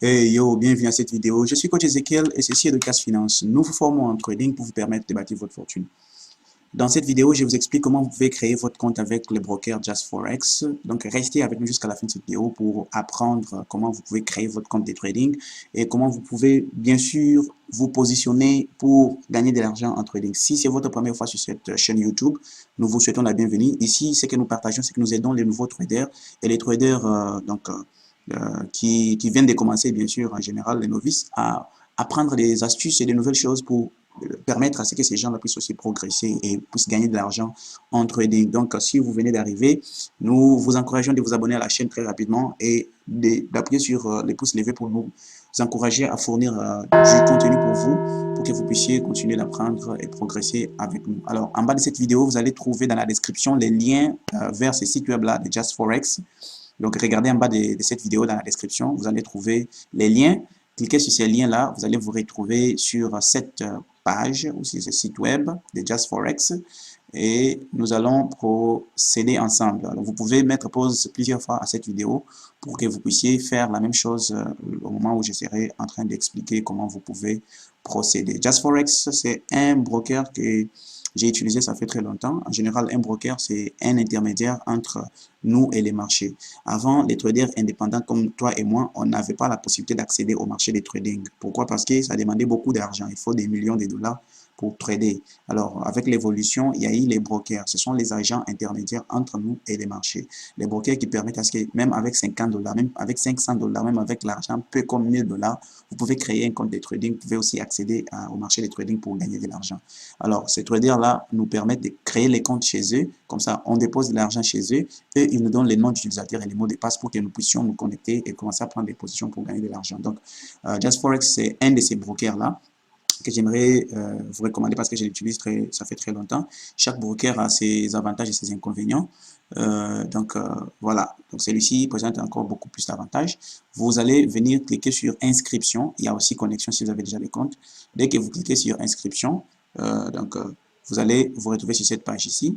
Hey yo, bienvenue à cette vidéo. Je suis coach Ezekiel et ceci est de Cash Finance. Nous vous formons en trading pour vous permettre de bâtir votre fortune. Dans cette vidéo, je vous explique comment vous pouvez créer votre compte avec le broker Just Forex. Donc, restez avec nous jusqu'à la fin de cette vidéo pour apprendre comment vous pouvez créer votre compte de trading et comment vous pouvez, bien sûr, vous positionner pour gagner de l'argent en trading. Si c'est votre première fois sur cette chaîne YouTube, nous vous souhaitons la bienvenue. Ici, ce que nous partageons, c'est que nous aidons les nouveaux traders et les traders qui viennent de commencer, bien sûr, en général, les novices, à apprendre des astuces et des nouvelles choses pour permettre à ce que ces gens-là puissent aussi progresser et puissent gagner de l'argent en trading. Donc, si vous venez d'arriver, nous vous encourageons de vous abonner à la chaîne très rapidement et d'appuyer sur les pouces levés pour nous encourager à fournir du contenu pour vous, pour que vous puissiez continuer d'apprendre et progresser avec nous. Alors, en bas de cette vidéo, vous allez trouver dans la description les liens vers ces sites web-là de Just Forex. Donc, regardez en bas de cette vidéo dans la description, vous allez trouver les liens. Cliquez sur ces liens-là, vous allez vous retrouver sur cette page ou sur ce site web de Just Forex et nous allons procéder ensemble. Alors, vous pouvez mettre pause plusieurs fois à cette vidéo pour que vous puissiez faire la même chose au moment où je serai en train d'expliquer comment vous pouvez procéder. Just Forex, c'est un broker que j'ai utilisé, ça fait très longtemps. En général, un broker, c'est un intermédiaire entre nous et les marchés. Avant, les traders indépendants comme toi et moi, on n'avait pas la possibilité d'accéder au marché des trading. Pourquoi? Parce que ça demandait beaucoup d'argent. Il faut des millions de dollars pour trader. Alors, avec l'évolution, il y a eu les brokers. Ce sont les agents intermédiaires entre nous et les marchés. Les brokers qui permettent à ce que même avec 50 dollars, même avec 500 dollars, même avec l'argent peu comme 1000 dollars, vous pouvez créer un compte de trading. Vous pouvez aussi accéder au marché des trading pour gagner de l'argent. Alors, ces traders-là nous permettent de créer les comptes chez eux. Comme ça, on dépose de l'argent chez eux et ils nous donnent les noms d'utilisateurs et les mots de passe pour que nous puissions nous connecter et commencer à prendre des positions pour gagner de l'argent. Donc, Just Forex, c'est un de ces brokers-là que j'aimerais vous recommander parce que je l'utilise ça fait très longtemps. Chaque broker a ses avantages et ses inconvénients. Voilà, donc celui-ci présente encore beaucoup plus d'avantages. Vous allez venir cliquer sur inscription. Il y a aussi connexion si vous avez déjà des comptes. Dès que vous cliquez sur inscription, vous allez vous retrouver sur cette page ici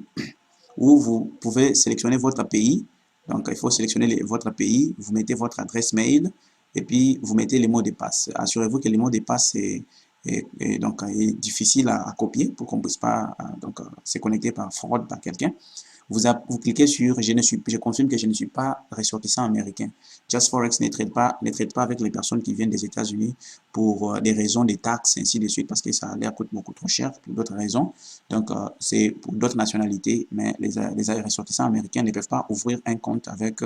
où vous pouvez sélectionner votre pays. Donc, il faut sélectionner votre pays, vous mettez votre adresse mail et puis vous mettez les mots de passe. Assurez-vous que les mots de passe est difficile à copier pour qu'on ne puisse pas se connecter par fraude par quelqu'un. Vous cliquez sur je confirme que je ne suis pas ressortissant américain. Just Forex ne traite pas avec les personnes qui viennent des États-Unis pour des raisons de taxes, ainsi de suite, parce que ça leur coûte beaucoup trop cher pour d'autres raisons. Donc, c'est pour d'autres nationalités, mais les ressortissants américains ne peuvent pas ouvrir un compte avec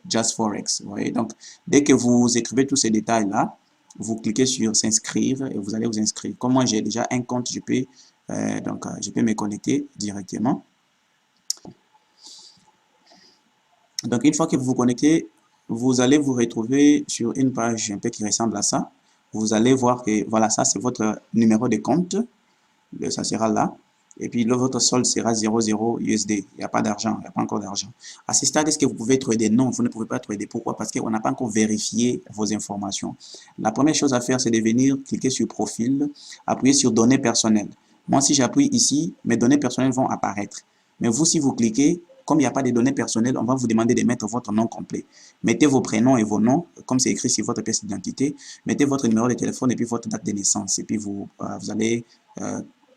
Just Forex. Vous voyez? Donc, dès que vous écrivez tous ces détails-là, vous cliquez sur s'inscrire et vous allez vous inscrire. Comme moi, j'ai déjà un compte, je peux me connecter directement. Donc, une fois que vous vous connectez, vous allez vous retrouver sur une page un peu qui ressemble à ça. Vous allez voir que, voilà, ça, c'est votre numéro de compte. Ça sera là. Et puis, là, votre solde sera 0,0 USD. Il n'y a pas d'argent, il n'y a pas encore d'argent. À ce stade, est-ce que vous pouvez trader? Non, vous ne pouvez pas trader. Pourquoi? Parce qu'on n'a pas encore vérifié vos informations. La première chose à faire, c'est de venir cliquer sur profil, appuyer sur données personnelles. Moi, si j'appuie ici, mes données personnelles vont apparaître. Mais vous, si vous cliquez, comme il n'y a pas de données personnelles, on va vous demander de mettre votre nom complet. Mettez vos prénoms et vos noms, comme c'est écrit sur votre pièce d'identité. Mettez votre numéro de téléphone et puis votre date de naissance. Et puis, vous allez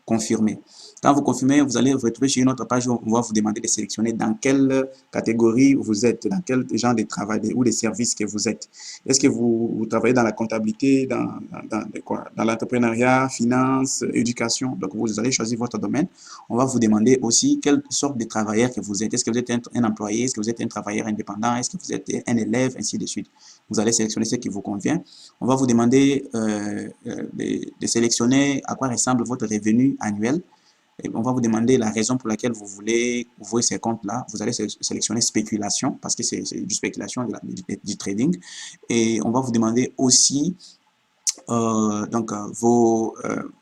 confirmer. Quand vous confirmez, vous allez vous retrouver sur une autre page où on va vous demander de sélectionner dans quelle catégorie vous êtes, dans quel genre de travail ou de service que vous êtes. Est-ce que vous travaillez dans la comptabilité, dans l'entrepreneuriat, finance, éducation? Donc, vous allez choisir votre domaine. On va vous demander aussi quelle sorte de travailleur que vous êtes. Est-ce que vous êtes un employé? Est-ce que vous êtes un travailleur indépendant? Est-ce que vous êtes un élève? Ainsi de suite. Vous allez sélectionner ce qui vous convient. On va vous demander de sélectionner à quoi ressemble votre revenu annuel. Et on va vous demander la raison pour laquelle vous voulez ouvrir ces comptes-là. Vous allez sélectionner spéculation parce que c'est du spéculation, du trading. Et on va vous demander aussi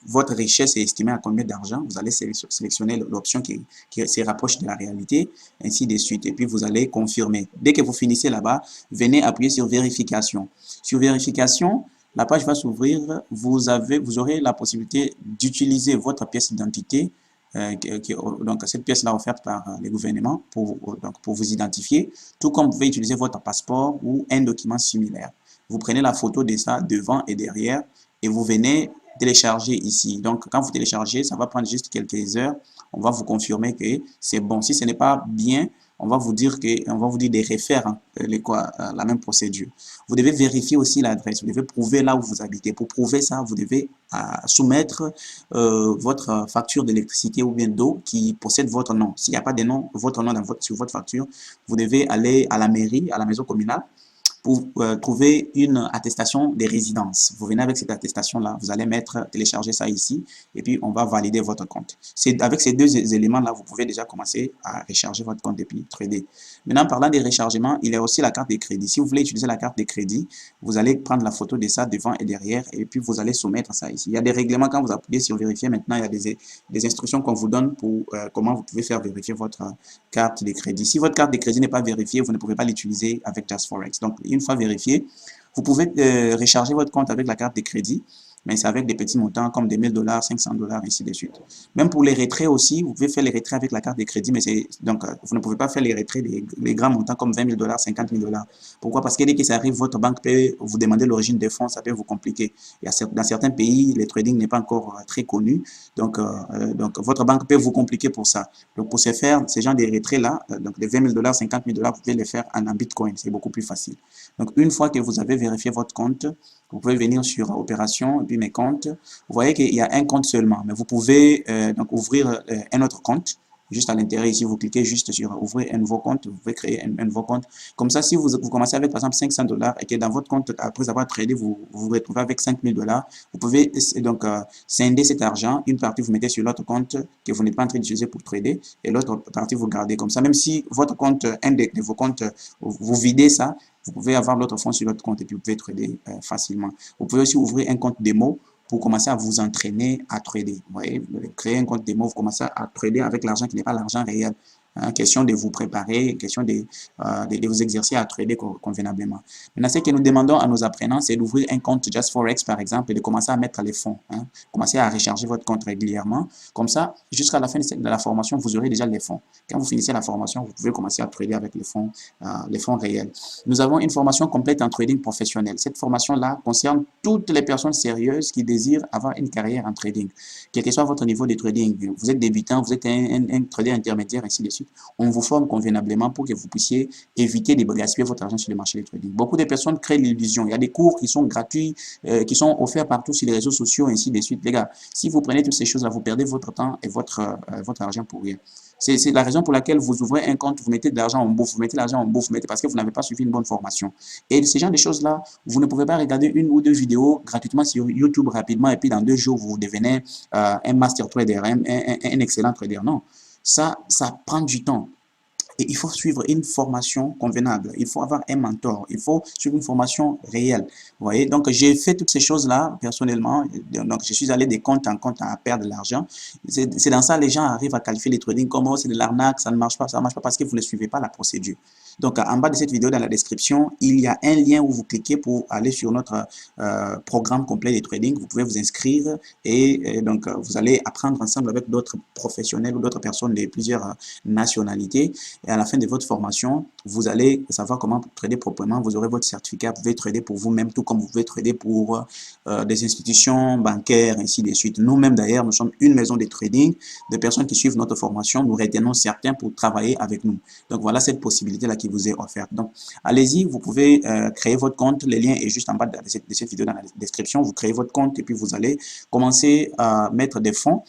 votre richesse est estimée à combien d'argent. Vous allez sélectionner l'option qui se rapproche de la réalité, ainsi de suite. Et puis, vous allez confirmer. Dès que vous finissez là-bas, venez appuyer sur vérification. Sur vérification, la page va s'ouvrir. Vous aurez la possibilité d'utiliser votre pièce d'identité. Donc, cette pièce-là offerte par les gouvernements pour vous identifier, tout comme vous pouvez utiliser votre passeport ou un document similaire. vous prenez la photo de ça devant et derrière et vous venez télécharger ici. Donc, quand vous téléchargez, ça va prendre juste quelques heures. On va vous confirmer que c'est bon. Si ce n'est pas bien, on va vous dire de refaire la même procédure. Vous devez vérifier aussi l'adresse. Vous devez prouver là où vous habitez. Pour prouver ça, vous devez soumettre votre facture d'électricité ou bien d'eau qui possède votre nom. S'il n'y a pas de nom, votre nom sur votre facture, vous devez aller à la mairie, à la maison communale, pour trouver une attestation de résidence. Vous venez avec cette attestation-là, vous allez télécharger ça ici, et puis on va valider votre compte. Avec ces deux éléments-là, vous pouvez déjà commencer à recharger votre compte et puis trader. Maintenant, parlant des rechargements, il y a aussi la carte de crédit. Si vous voulez utiliser la carte de crédit, vous allez prendre la photo de ça devant et derrière, et puis vous allez soumettre ça ici. Il y a des règlements, quand vous appuyez sur vérifier, maintenant, il y a des instructions qu'on vous donne pour comment vous pouvez faire vérifier votre carte de crédit. Si votre carte de crédit n'est pas vérifiée, vous ne pouvez pas l'utiliser avec JustForex. Donc, une fois vérifié, vous pouvez recharger votre compte avec la carte de crédit, mais c'est avec des petits montants comme des $1000, $500, ainsi de suite. Même pour les retraits aussi, vous pouvez faire les retraits avec la carte de crédit, mais donc vous ne pouvez pas faire les retraits des grands montants comme $20 000, $50 000. Pourquoi? Parce que dès que ça arrive, votre banque peut vous demander l'origine des fonds, ça peut vous compliquer. Dans certains pays, le trading n'est pas encore très connu, donc votre banque peut vous compliquer pour ça. Donc pour ce faire, ces gens de retraits-là, donc les $20 000, $50 000, vous pouvez les faire en Bitcoin, c'est beaucoup plus facile. Donc une fois que vous avez vérifié votre compte, vous pouvez venir sur Opération et puis mes comptes. Vous voyez qu'il y a un compte seulement, mais vous pouvez donc ouvrir un autre compte. Juste à l'intérieur, ici, vous cliquez juste sur ouvrir un nouveau compte. Vous pouvez créer un nouveau compte. Comme ça, si vous commencez avec, par exemple, $500 et que dans votre compte, après avoir tradé, vous vous retrouvez avec $5000, vous pouvez donc scinder cet argent. Une partie, vous mettez sur l'autre compte que vous n'êtes pas en train d'utiliser pour trader et l'autre partie, vous gardez comme ça. Même si votre compte, un de vos comptes, vous videz ça, vous pouvez avoir l'autre fonds sur l'autre compte et puis vous pouvez trader facilement. Vous pouvez aussi ouvrir un compte démo pour commencer à vous entraîner à trader. Vous voyez, vous créez un compte démo, vous commencez à trader avec l'argent qui n'est pas l'argent réel. Question de vous préparer, question de vous exercer à trader convenablement. Maintenant, ce que nous demandons à nos apprenants, c'est d'ouvrir un compte JustForex, par exemple, et de commencer à mettre les fonds. Commencer à recharger votre compte régulièrement. Comme ça, jusqu'à la fin de la formation, vous aurez déjà les fonds. Quand vous finissez la formation, vous pouvez commencer à trader avec les fonds réels. Nous avons une formation complète en trading professionnel. Cette formation-là concerne toutes les personnes sérieuses qui désirent avoir une carrière en trading. Quel que soit votre niveau de trading, vous êtes débutant, vous êtes un trader intermédiaire, ainsi de suite. On vous forme convenablement pour que vous puissiez éviter de gaspiller votre argent sur le marché du trading. Beaucoup de personnes créent l'illusion. Il y a des cours qui sont gratuits, qui sont offerts partout sur les réseaux sociaux, ainsi de suite. Les gars, si vous prenez toutes ces choses-là, vous perdez votre temps et votre argent pour rien. C'est la raison pour laquelle vous ouvrez un compte, vous mettez de l'argent en bouffe, vous mettez l'argent en bouffe, parce que vous n'avez pas suivi une bonne formation. Et ces genres de choses-là, vous ne pouvez pas regarder une ou deux vidéos gratuitement sur YouTube rapidement et puis dans 2 jours, vous devenez un master trader, un excellent trader. Non. Ça prend du temps. Et il faut suivre une formation convenable. Il faut avoir un mentor. Il faut suivre une formation réelle. Vous voyez, donc j'ai fait toutes ces choses-là personnellement. Donc je suis allé de compte en compte à perdre de l'argent. C'est dans ça les gens arrivent à qualifier les trading comme oh, c'est de l'arnaque, ça ne marche pas, ça ne marche pas parce que vous ne suivez pas la procédure. Donc en bas de cette vidéo, dans la description, il y a un lien où vous cliquez pour aller sur notre programme complet de trading. Vous pouvez vous inscrire et donc vous allez apprendre ensemble avec d'autres professionnels ou d'autres personnes de plusieurs nationalités. Et à la fin de votre formation, vous allez savoir comment trader proprement. Vous aurez votre certificat. Vous pouvez trader pour vous-même, tout comme vous pouvez trader pour des institutions bancaires, ainsi de suite. Nous-mêmes, d'ailleurs, nous sommes une maison de trading. De personnes qui suivent notre formation, nous retenons certains pour travailler avec nous. Donc, voilà cette possibilité-là qui vous est offerte. Donc, allez-y, vous pouvez créer votre compte. Le lien est juste en bas de cette vidéo dans la description. Vous créez votre compte et puis vous allez commencer à mettre des fonds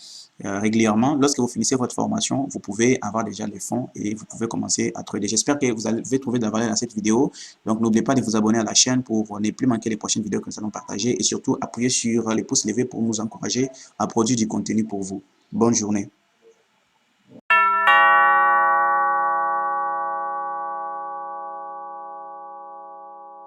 régulièrement. Lorsque vous finissez votre formation, vous pouvez avoir déjà les fonds et vous pouvez commencer à trader. J'espère que vous allez trouver de la valeur dans cette vidéo. Donc, n'oubliez pas de vous abonner à la chaîne pour ne plus manquer les prochaines vidéos que nous allons partager et surtout appuyer sur les pouces levés pour nous encourager à produire du contenu pour vous. Bonne journée.